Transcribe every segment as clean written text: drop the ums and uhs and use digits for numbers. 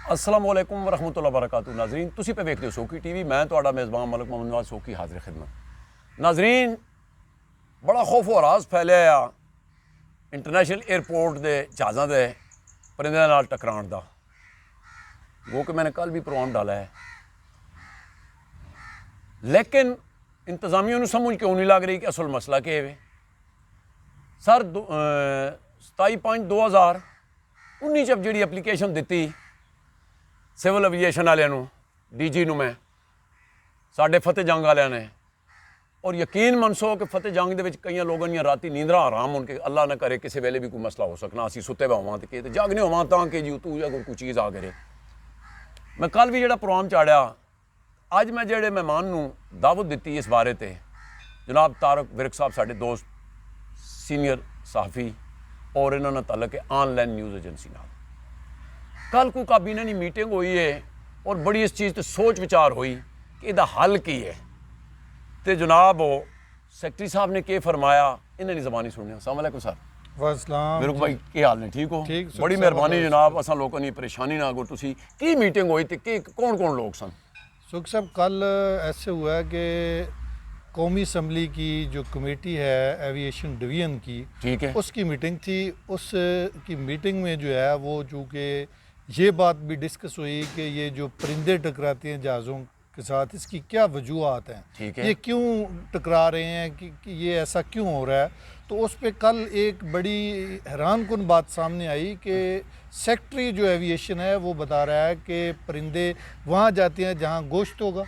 अस्सलाम वालेकुम वरहमतुल्लाहि वबरकातुहू। नाजरीन तुसी पे वेखते हो सोकी टीवी। मैं तुहाडा मेज़बान मलिक मोहम्मद नवाज सोकी हाजिर खिदमत। नाजरीन बड़ा खौफ और राज फैलिया इंटरनेशनल एयरपोर्ट के जहाज़ों के परिंदे नाल टकराण का। वो कि मैंने कल भी प्रोग्राम डाला है, लेकिन इंतजामिया को समझ क्यों नहीं लग रही कि असल मसला क्या है। सर 27/5/2019 जब जी एप्लीकेशन दी सिविल एविएशन वाले DG मैं साढ़े फतेह जंग वाले ने, और यकीन मनसो कि फतेह जंग के कई लोगों दी राती नींदरा हराम हो के अल्लाह न करे किसी वेले भी कोई मसला हो सकना, असी सुते हुए होवां तो जागने होवां तां कि जी तू कोई चीज़ आ करे। मैं कल भी जो प्रोग्राम चाढ़िया, अज मैं जोड़े मेहमान को दावत दी इस बारे ते जनाब तारक विरक साहब साढ़े दोस्त सीनियर सहाफ़ी और इन्होंने तलक है ऑनलाइन न्यूज़ एजेंसी नाल। कल को काबीना की मीटिंग हुई है और बड़ी इस चीज़ पर सोच विचार हुई कि इसका हल की है। तो जनाब सैकटरी साहब ने क्या फरमाया इन्हें ज़बानी सुनिया। अस्सलाम वालेकुम सर। वालेकुम भाई क्या हाल ने, ठीक हो? ठीक, बड़ी मेहरबानी जनाब, असा लोगों की परेशानी ना अगो तुसी की मीटिंग हुई तो कि कौन कौन लोग सन? सुख साहब कल ऐसे हुआ है कि कौमी असम्बली की जो कमेटी है एविएशन डिवीज़न की, ठीक है, उसकी मीटिंग थी। उस की मीटिंग में जो है वो चूँकि ये बात भी डिस्कस हुई कि ये जो परिंदे टकराते हैं जहाज़ों के साथ, इसकी क्या वजूहत हैं, ठीक है, ये क्यों टकरा रहे हैं, कि ये ऐसा क्यों हो रहा है। तो उस पर कल एक बड़ी हैरान कुन बात सामने आई कि सेक्रेटरी जो एविएशन है वो बता रहा है कि परिंदे वहाँ जाते हैं जहाँ गोश्त होगा,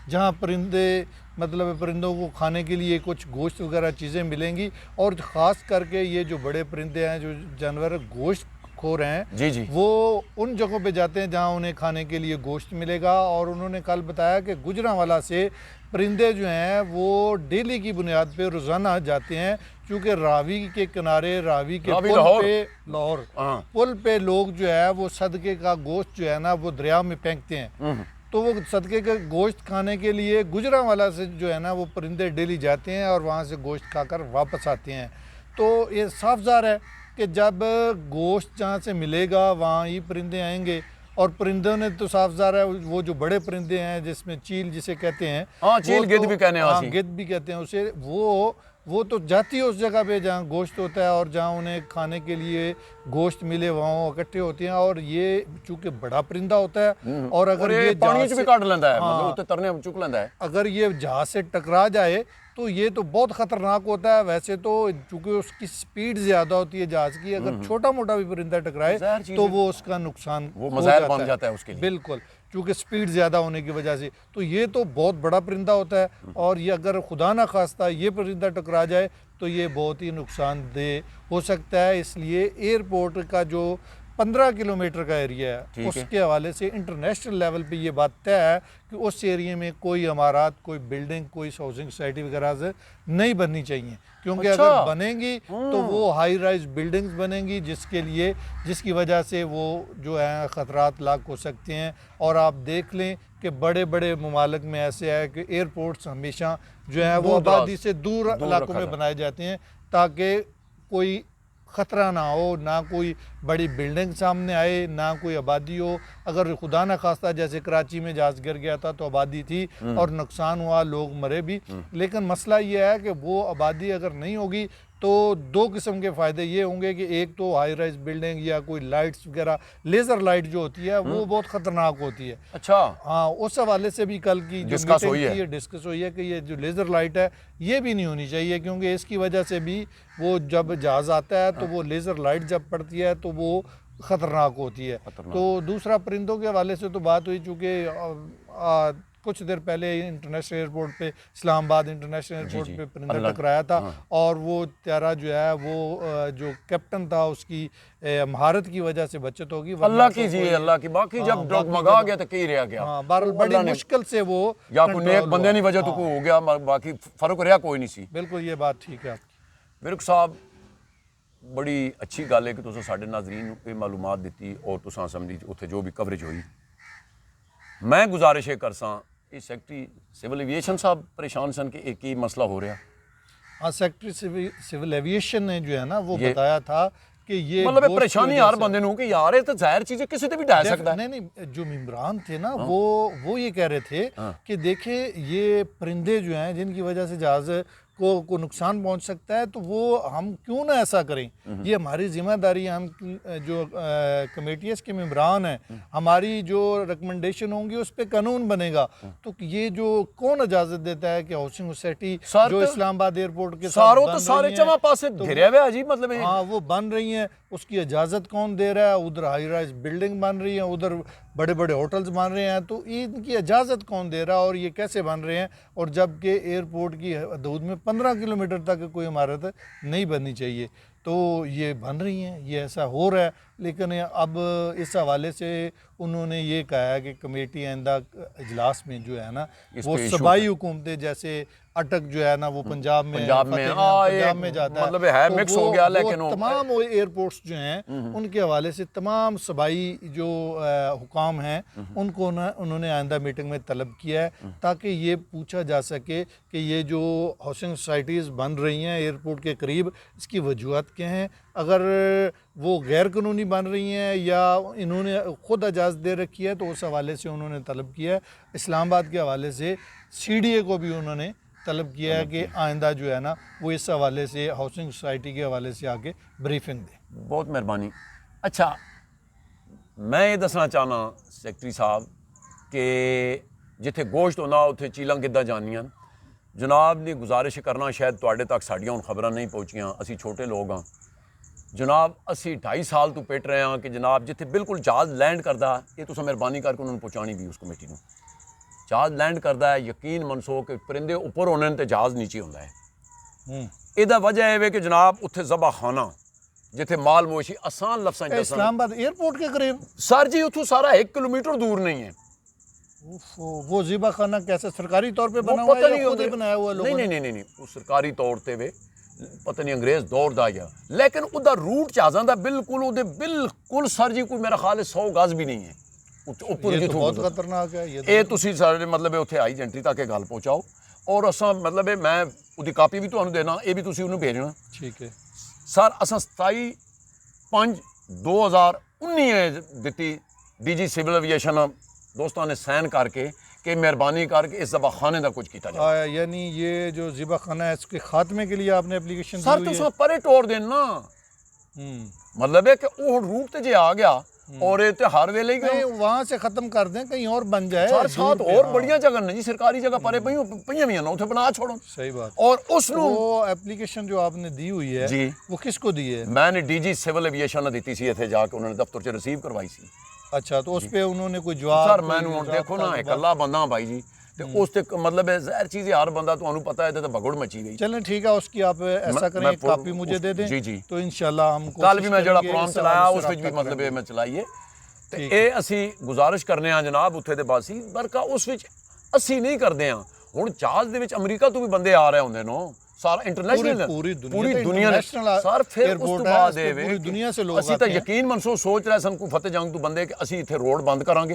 जहाँ परिंदे मतलब परिंदों को खाने के लिए कुछ गोश्त वगैरह चीज़ें मिलेंगी, और ख़ास करके ये जो बड़े परिंदे हैं जो जानवर गोश्त खो रहे हैं जी जी, वो उन जगहों पे जाते हैं जहाँ उन्हें खाने के लिए गोश्त मिलेगा। और उन्होंने कल बताया कि गुजरांवाला से परिंदे जो हैं वो डेली की बुनियाद पे रोज़ाना जाते हैं, क्योंकि रावी के किनारे रावी के पुल पे लाहौर पुल पे लोग जो है वो सदके का गोश्त जो है ना वो दरिया में फेंकते हैं। तो वो सदके का गोश्त खाने के लिए गुजरांवाला से जो है ना वो परिंदे डेली जाते हैं और वहाँ से गोश्त खाकर वापस आते हैं। तो ये साफ ज़ाहिर है कि जब गोश्त जहाँ से मिलेगा वहाँ ही परिंदे आएंगे, और परिंदों ने तो साफ ज़ाहिर है वो जो बड़े परिंदे हैं जिसमें चील जिसे कहते हैं, चील गिद्ध भी कहने हैं, गिद्ध भी कहते हैं उसे, वो तो जाती है उस जगह पे जहाँ गोश्त होता है और जहाँ उन्हें खाने के लिए गोश्त मिले वहाँ इकट्ठे होते हैं। और ये चूँकि बड़ा परिंदा होता है और अगर ये पानी से भी काट लेता है, मतलब उत्ते तरने चुक लेता है, अगर ये जहाज से टकरा जाए तो ये तो बहुत ख़तरनाक होता है। वैसे तो चूँकि उसकी स्पीड ज़्यादा होती है जहाज़ की, अगर छोटा मोटा भी परिंदा टकराए तो वो उसका नुकसान वो मज़ाइल बन जाता है उसके लिए, बिल्कुल, क्योंकि स्पीड ज़्यादा होने की वजह से। तो ये तो बहुत बड़ा परिंदा होता है, और ये अगर खुदा ना खास्ता ये परिंदा टकरा जाए तो ये बहुत ही नुकसानदेह हो सकता है। इसलिए एयरपोर्ट का जो 15 किलोमीटर का एरिया है उसके हवाले से इंटरनेशनल लेवल पे ये बात तय है कि उस एरिया में कोई इमारत, कोई बिल्डिंग, कोई हाउसिंग सोसाइटी वगैरह नहीं बननी चाहिए, क्योंकि अगर बनेंगी तो वो हाई राइज बिल्डिंग्स बनेंगी जिसकी वजह से वो जो है ख़तरात लाक हो सकते हैं। और आप देख लें कि बड़े बड़े ममालिक में ऐसे है कि एयरपोर्ट्स हमेशा जो है वो आबादी से दूर इलाकों में बनाए जाते हैं ताकि कोई ख़तरा ना हो, ना कोई बड़ी बिल्डिंग सामने आए, ना कोई आबादी हो। अगर खुदा न खास्ता जैसे कराची में जहाज़ गिर गया था तो आबादी थी और नुकसान हुआ, लोग मरे भी, लेकिन मसला ये है कि वो आबादी अगर नहीं होगी तो दो किस्म के फ़ायदे ये होंगे कि एक तो हाई राइज बिल्डिंग या कोई लाइट्स वगैरह, लेज़र लाइट जो होती है वो बहुत ख़तरनाक होती है। अच्छा, हाँ, उस हवाले से भी कल की जो डिस्कस हुई है कि ये जो लेज़र लाइट है ये भी नहीं होनी चाहिए, क्योंकि इसकी वजह से भी वो जब जहाज़ आता है तो वो लेज़र लाइट जब पड़ती है तो वो ख़तरनाक होती है। तो दूसरा परिंदों के हवाले से तो बात हुई, चूँकि कुछ देर पहले इंटरनेशनल एयरपोर्ट पे, इस्लामाबाद इंटरनेशनल एयरपोर्ट पे परिंदा टकराया था, और वो त्यारा जो है वो जो कैप्टन था उसकी महारत की वजह से बचत होगी। अल्लाह की जी, अल्लाह की, बाकी जब डगमगा गया तो कहीं रह गया। हाँ, बहरहाल बड़ी मुश्किल से वो या कोई नेक बंदे की वजह तो कोई हो गया, बाकी फर्क रहा कोई नहीं सी। बिल्कुल ये बात ठीक है विरक साहब, बड़ी अच्छी गल है कि तुसें साडे नाज़रीन को मालूमात दी और तुसां असम्बली उत्थे जो भी कवरेज हुई। मैं गुजारिश ये करसा कि सैकटरी सिविल एविएशन साहब परेशान सन कि एक ही मसला हो रहा। हाँ, सैकटरी सिविल एविएशन ने जो है ना वो बताया था कि ये मतलब गोश्त की परेशानी वजह हर से- बंदे नूं कि यार ये तो ज़ाहिर चीज़ है, किसी ते भी ढाई सकता है। नहीं नहीं, जो इमरान थे ना वो ये कह रहे थे कि देखिए ये परिंदे जो हैं जिनकी वजह से जहाज़ को नुकसान पहुंच सकता है, तो वो हम क्यों ना ऐसा करें, ये हमारी जिम्मेदारी है। हम जो कमेटी के मेंबरान हैं, हमारी जो रिकमेंडेशन होंगी उस पर कानून बनेगा। तो ये जो कौन इजाज़त देता है कि हाउसिंग सोसाइटी सर जो तो इस्लामाबाद एयरपोर्ट के साथ सारों बन तो सारे रही हैं, चमा पासे तो घिरे हुए अजीब मतलब है। हाँ वो बन रही हैं, उसकी इजाज़त कौन दे रहा है? उधर हाई राइज बिल्डिंग बन रही है, उधर बड़े बड़े होटल्स बन रहे हैं, तो इनकी इजाज़त कौन दे रहा है और ये कैसे बन रहे हैं? और जबकि एयरपोर्ट की हदूद में 15 किलोमीटर तक कोई इमारत नहीं बननी चाहिए, तो ये बन रही हैं, ये ऐसा हो रहा है। लेकिन अब इस हवाले से उन्होंने ये कहा है कि कमेटी आइंदा इजलास में जो है ना इस वो पे इशू सूबाई हुकूमतें, जैसे अटक जो है ना वो पंजाब में पंजाब में जाता मतलब है तो मिक्स हो गया, लेकिन वो तमाम वो एयरपोर्ट्स जो हैं उनके हवाले से तमाम सूबाई जो हुकाम हैं उनको उन्होंने आइंदा मीटिंग में तलब किया है, ताकि ये पूछा जा सके कि ये जो हाउसिंग सोसाइटीज़ बन रही हैं एयरपोर्ट के करीब, इसकी वजूहत क्या हैं। अगर वो गैर कानूनी बन रही हैं या इन्होंने ख़ुद इजाज़त दे रखी है, तो उस हवाले से उन्होंने तलब किया है। इस्लामाबाद के हवाले से CDA को भी उन्होंने तलब किया है कि आइंदा जो है ना वो इस हवाले से हाउसिंग सोसाइटी के हवाले से आके ब्रीफिंग दे। बहुत मेहरबानी। अच्छा, मैं ये दसना चाहना सैकटरी साहब कि जिथे गोश्त होना उत्थे चीलां किद्दां जानियां। जनाब ने गुजारिश करना, शायद तुहाडे तक साड़ियां हुण खबरां नहीं पहुंचियां, असी छोटे लोग हाँ जनाब, असी 2.5 साल तो पिट रहे हैं कि जनाब जिथे बिल्कुल जहाज़ लैंड करदा, ये तुसां मेहरबानी करके उन्होंने पहुँचानी भी उस कमेटी को। जहाज़ लैंड करता है, यकीन मनसो कि परिंदे उपर होने ते जहाज़ नीचे होंदा है। ਇਹਦਾ ਵਜ੍ਹਾ ਇਹ ਵੇ कि जनाब उत्थे ज़बा खाना जिथे माल मोशी आसान लफ्ज़ां च दस्सां। इस्लामाबाद एयरपोर्ट के करीब? सर जी उथों सारा 1 किलोमीटर दूर नहीं है। वो ज़िबा खाना कैसे सरकारी तौर पे बना वो हुआ पता है नहीं या खुद ही बनाया हुआ लोगों ने? नहीं वो सरकारी तौर ते वे पता नहीं अंग्रेज़ दौर दा या, लेकिन उदा रूट जहाज़ां दा बिल्कुल उहदे बिल्कुल सर जी कोई मेरा ख्याल है 100 गज भी नहीं है ऊपर ये तो जिथों बहुत खतरनाक है ये तुसी सारे मतलब उत्थे आई जंटरी तक गल पहुँचाओ और असां मतलब मैं उहदी कापी भी तुहानूं देना, ये भी तुसी उहनूं भेजना। ठीक है सर, असां 27/5/2019 दित्ती DG सिविल एविएशन दोस्तों ने साइन करके कि मेहरबानी करके इस ज़बाखाने का कुछ किया जाए। यानी ये जो ज़िबा खाना है इसके खात्मे के लिए आपने एप्लीकेशन दी सर हुई तो है? उसमें परे टोर देना मतलब है कि वो रूट ते जे आ गया और ये ते हर वेले ही नहीं वहाँ से ख़त्म कर दें, कहीं और बन जाए। सर साथ दूर पे, और हाँ। बढ़िया जगह नहीं जी, सरकारी जगह परे पई भी ना उथे बना छोड़ो। सही बात। और उसनों वो एप्लीकेशन जो आपने दी हुई है जी, वो किसको दी है? मैंने DG सिविल एविएशन दी सी इत्थे जाके उन्होंने दफ्तर च रिसीव करवाई सी। अच्छा, तो उस पे उन्होंने कोई जवाब? सर मैनू हुण देखो ना इकल्ला बंदा भाई जी, ते उस ते मतलब है ज़ाहिर चीज़ है, हर बंदा तुहानूं पता है ते भगुड़ मची गई। चलें ठीक है, उसकी आप ऐसा करें मैं कापी मुझे दे दें। जी जी, तो इंशाल्लाह हम कल भी मैं जड़ा कोशिश प्रोग्राम करेंगे चलाया इस उस हवाले विच से भी रब्ता मतलब करेंगे। मैं चलाइए ते ठीक ये असी गुजारिश करने आ जनाब उत्थे दे बासी बरका उस विच असी नहीं करदे आ। हुण जहाज़ दे विच अमरीका तो भी बंदे आ रहे होंदे नो, सारा इंटरनेशनल पूरी दुनिया इंटरनेशनल सर फिर एयरपोर्ट उस तो है, बाद इस पे देवे पूरी दुनिया से लोग असी तो आते हैं। यकीन मनसो सोच रहे सन कोई फतेह जंग तो बंदे कि असी इत्थे रोड बंद करांगे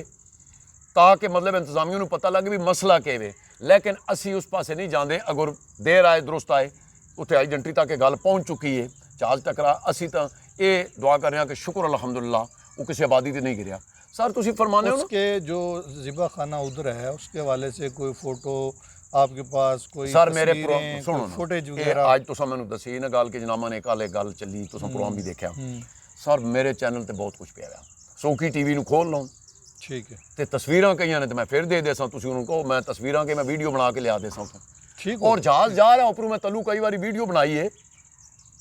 ताकि मतलब इंतजामिया नूं पता लगे भी मसला क्या है, लेकिन असी उस पासे नहीं जाते। अगर देर आए दुरुस्त आए, उत्थे आई जंटरी तक गल पहुँच चुकी है, जहाज़ टकरा। असी तो ये दुआ कर रहे हैं कि शुक्र अल्हम्दुलिल्लाह वो किसी आबादी से नहीं गिरया। सर तुसी फरमाने हो ना उसके जो ज़िबा खाना उधर है उसके हवाले से कोई फोटो आपके पास, कोई सर मेरे तस्वीरें, सुनो कोई फुटेज ये वगैरह? आज तुसा मैनू दसी ना गल कि जनाबा ने कल एक गल चली, तुसा प्रोग्राम भी देखा। सर मेरे चैनल ते बहुत कुछ पिया, सौखी TV नूं खोल लो ठीक है, ते तस्वीरां कई ने तो मैं फिर दे देसा, तुसी उन्होंने कहो मैं तस्वीरां के मैं वीडियो बना के लिया देसा उसे। ठीक और जहाज़ जा रहा उपरों मैं तलू कई बार वीडियो बनाई है,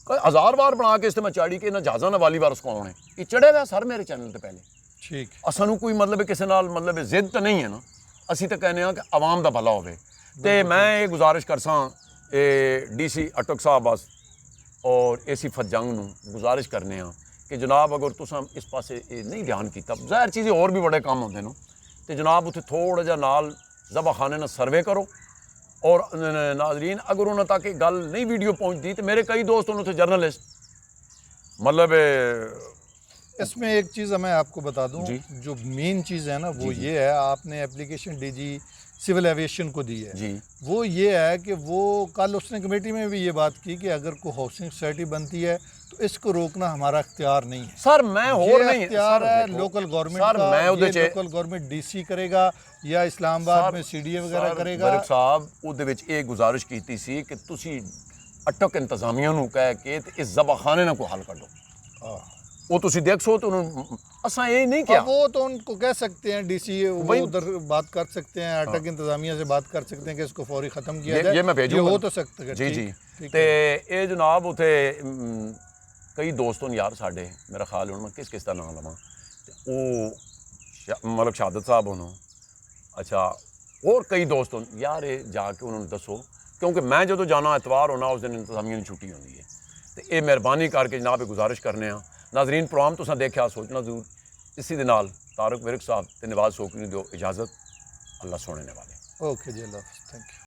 कई 1000 बार बना के इस मैं चाड़ी के ना जहाज़ा ना वाली बार उसको आने ये चढ़े हुआ सर मेरे चैनल ते पहले। ठीक असानू कोई मतलब किसी नाल मतलब जिद तो नहीं है ना, असी तो कहने कि आवाम का भला होवे। ते मैं ये गुजारिश करसा DC अटक साहब बस और AC फतजंग नूं गुजारिश करने कि जनाब अगर तुसां इस पासे नहीं ध्यान किया, ज़ाहिर चीज़ें और भी बड़े काम होंदे न, ते जनाब उत्थे थोड़ा जिहा नाल ज़बाखाने ना सर्वे करो। और नाजरीन अगर उन्होंने तक गल नहीं वीडियो पहुँचती तो मेरे कई दोस्त उन्होंने जर्नलिस्ट मतलब इसमें एक चीज़ मैं आपको बता दूं, जी। जो मेन चीज़ है ना वो ये है, आपने एप्लीकेशन DG सिविल एविएशन को दी है जी, वो ये है कि वो कल उसने कमेटी में भी ये बात की कि अगर कोई हाउसिंग सोसाइटी बनती है तो इसको रोकना हमारा इख्तियार नहीं है। सर मैं ये ਹੋਰ ਨਹੀਂ इख्तियार सर, है देखो, लोकल गवर्नमेंट सर का। मैं ਉਹਦੇ ये ਚ लोकल गवर्नमेंट डीसी करेगा या इस्लामाबाद में सीडीए वगैरह करेगा। ਵਰਕ ਸਾਹਿਬ ਉਹਦੇ ਵਿੱਚ ਇਹ ਗੁਜ਼ਾਰਿਸ਼ ਕੀਤੀ ਸੀ ਕਿ ਤੁਸੀਂ ਅਟਕ ਇੰਤਜ਼ਾਮੀਆਂ ਨੂੰ ਕਹਿ ਕੇ ਤੇ ਇਸ ਜ਼ਬਾਖਾਨੇ ਨਾਲ ਕੋਈ ਹੱਲ ਕੱਢੋ। हाँ। ਉਹ ਤੁਸੀਂ ਦੇਖੋ ਤੇ ਉਹਨੂੰ ਅਸਾਂ ਇਹ ਨਹੀਂ ਕਿਹਾ। अब वो तो उनको कह सकते हैं डीसी, वो भाई- उधर बात कर सकते हैं, अटक इंतजामिया से बात कर सकते हैं कि इसको फौरी ख़त्म किया ये जाए। मैं भेजूंगा। ये हो तो सकता है। जी ठीक- जी ठीक ਤੇ है। ਇਹ ਜਨਾਬ ਉਥੇ ਕਈ ਦੋਸਤ ਨੇ ਯਾਰ ਸਾਡੇ, ਮੇਰਾ ਖਿਆਲ ਹੁਣ ਮੈਂ ਕਿਸ ਦਾ ਨਾਮ ਲਵਾਂ, ਤੇ ਉਹ ਮਲਕ ਸ਼ਹਾਦਤ ਸਾਹਿਬ ਹੋਣੋਂ, ਅੱਛਾ ਹੋਰ ਕਈ ਦੋਸਤ ਹੋਣ ਯਾਰ, ਇਹ ਜਾ ਕੇ ਉਹਨਾਂ ਨੂੰ ਦੱਸੋ, ਕਿਉਂਕਿ ਮੈਂ ਜਦੋਂ ਜਾਣਾ ਐਤਵਾਰ ਹੋਣਾ ਉਸ ਦਿਨ ਇੰਤਜ਼ਾਮੀਆਂ ਦੀ ਛੁੱਟੀ ਹੁੰਦੀ ਹੈ, ਤੇ ਇਹ ਮਿਹਰਬਾਨੀ ਕਰਕੇ ਜਨਾਬ ਇਹ ਗੁਜ਼ਾਰਿਸ਼ ਕਰਨੇ ਆ। ਨਾਜ਼ਰੀਨ ਪ੍ਰੋਗਰਾਮ ਤੁਸੀਂ ਦੇਖਿਆ, ਸੋਚਣਾ ਜ਼ਰੂਰ। ਇसी ਦੇ ਨਾਲ ਤਾਰਕ ਵਿਰਕ ਸਾਹਿਬ ਤੇ ਨਵਾਜ਼ ਸੋਕਰੀ ਨੂੰ ਦਿਓ ਇਜਾਜ਼ਤ। ਅੱਲਾ ਸੋਹਣੇ ਨੇ ਵਾਲੇ। ओके जी, अल्लाह हाफ़िज़, थैंक यू।